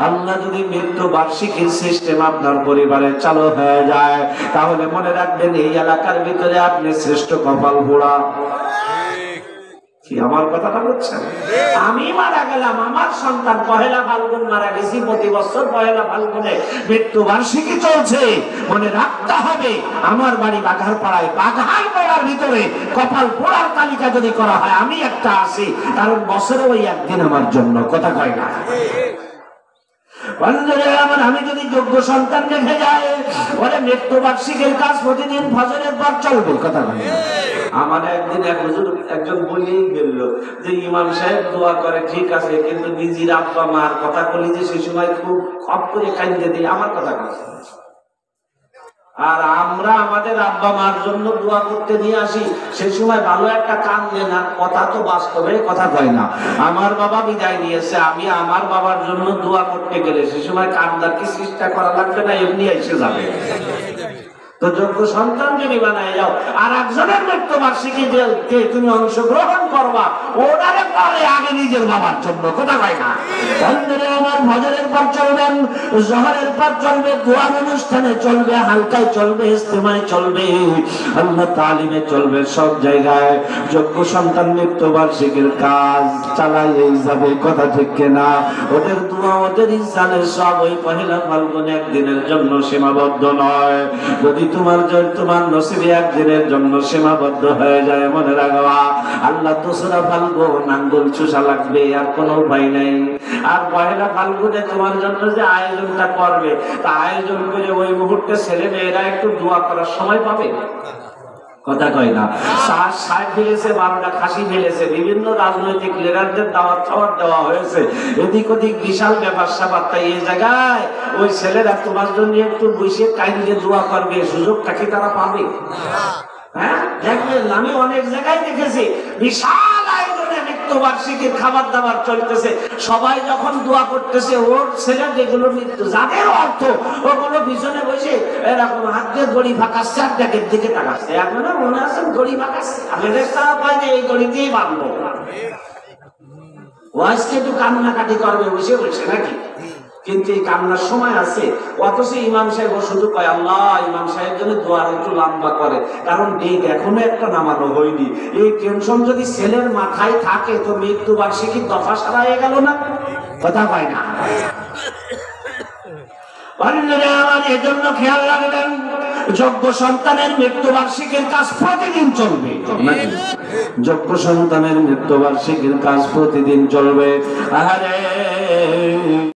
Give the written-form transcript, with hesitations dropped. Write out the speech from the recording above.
আল্লাহ যদি মৃত্যু বার্ষিকীর সিস্টেম আপনার পরিবারে চালু হয়ে যায়, তাহলে মনে রাখবেন এই এলাকার ভিতরে আপনি শ্রেষ্ঠ কপাল পোড়া। আমার কথাটা বুঝছেন? আমি মারা গেলাম, আমার সন্তান পহেলা ফাল্গুন মারা গেছি, প্রতি বছর পহেলা ফাল্গুনে মৃত্যু বার্ষিকী চলছে। মনে রাখতে হবে আমার বাড়ি বাঘারপাড়ায়, বাঘারপাড়ার ভিতরে কপাল পোড়ার তালিকা যদি করা হয় আমি একটা আসি, কারণ বছরে ওই একদিন আমার জন্য। কথা কয় না? আমি যদি যোগ্য সন্তান রেখে যায়, বলে মৃত্যু বার্ষিকীর কাজ প্রতিদিন ফজরের পর চলবে। কথা বলে আমার একদিন এক হুজুর একজন বলেই গেল যে ইমাম সাহেব দোয়া করে ঠিক আছে, কিন্তু নিজের আব্বা মার কথা বলি যে সে সময় খুব খপ করে কাঁদতে দিই। আমার কথা বলছে, আর আমরা আমাদের আব্বা মার জন্য দোয়া করতে নিয়ে আসি, সে সময় ভালো একটা কান দেয় না। কথা তো বাস্তবে কথা কয় না। আমার বাবা বিদায় নিয়েছে, আমি আমার বাবার জন্য দোয়া করতে গেলে সে সময় কান্দার কি চেষ্টা করা লাগবে না, এমনি এসে যাবে। তো যোগ্য সন্তান যদি বানায় যাও, আর একজনের মৃত্যু বার্ষিকী তুমি অংশগ্রহণ করবা, ওটারে পরে আগে নিজের বাবার জন্য। কথা কয় না? আমার ফজরের পর চলবেন, জোহরের পর চলবে, দোয়ার অনুষ্ঠানে চলবে, হালকায় চলবে, ইস্তেমায় চলবে, আল্লাহ তালিমে চলবে, সব জায়গায় যোগ্য সন্তান মৃত্যু বার্ষিকীর কাজ চালাইয়েই যাবে। কথা ঠিক কিনা? ওদের দোয়া ওদের ইনসানের সব ওই পহেলা ফাল্গুন একদিনের জন্য সীমাবদ্ধ নয়। যদি তোমার নসিবে একদিনের জন্য সীমাবদ্ধ হয়ে যায়, মনে রাখবা আল্লাহ দোসরা ফাল্গুন আঙ্গুল চুষা লাগবে, আর কোনো উপায় নাই। আর পহেলা ফাল্গুনে তোমার জন্য যে আয়োজনটা করবে, তা আয়োজন করে ওই মুহূর্তে ছেলে মেয়েরা একটু দোয়া করার সময় পাবে। কথা কয় না? 60 ফেলেছে, 12টা খাসি ফেলেছে, বিভিন্ন রাজনৈতিক লিডারদের দাওয়াত খাওয়ার দেওয়া হয়েছে, এদিক ওদিক বিশাল ব্যাপার স্যাপার। তাই এই জায়গায় ওই ছেলেরা তোমার জন্য একটু বসে কাইন্ডে দোয়া করবে, সুযোগটা কি তারা পাবে? হ্যাঁ, দেখবেন আমি অনেক জায়গায় দেখেছি বিশাল আয়োজনে মৃত্যু বার্ষিকীর খাবার দাবার চলতেছে, সবাই যখন দোয়া করতেছে, ওর ছেলে যেগুলো মৃত্যু যাদের অর্থ, ওগুলো পিছনে বসে এরকম হাত দিয়ে গড়ি ফাঁকাচ্ছে, আর দেখের দিকে তাকাচ্ছে। আপনারা মনে আছেন গড়ি ফাঁকাচ্ছে? আপনাদের তারা পায় যে এই গড়ি দিয়েই বাঁধবো। ও আজকে একটু কান্নাকাটি করবে বসে বসে নাকি? কিন্তু এই কান্নার সময় আছে, অথচ ইমাম সাহেব শুধু কয় আল্লাহ ইমাম সাহেব জন্য দোয়া একটু লম্বা করে, কারণ ডেট এখনো একটা নামানো হয়নি। এই টেনশন যদি ছেলের মাথায় থাকে, তো মৃত্যু বার্ষিকী দফা সারা হয়ে গেল না। কথা পায় না? আমার এজন্য খেয়াল রাখবেন, যোগ্য সন্তানের মৃত্যু বার্ষিকীর কাজ প্রতিদিন চলবে। যোগ্য সন্তানের মৃত্যু বার্ষিকীর কাজ প্রতিদিন চলবে। আরে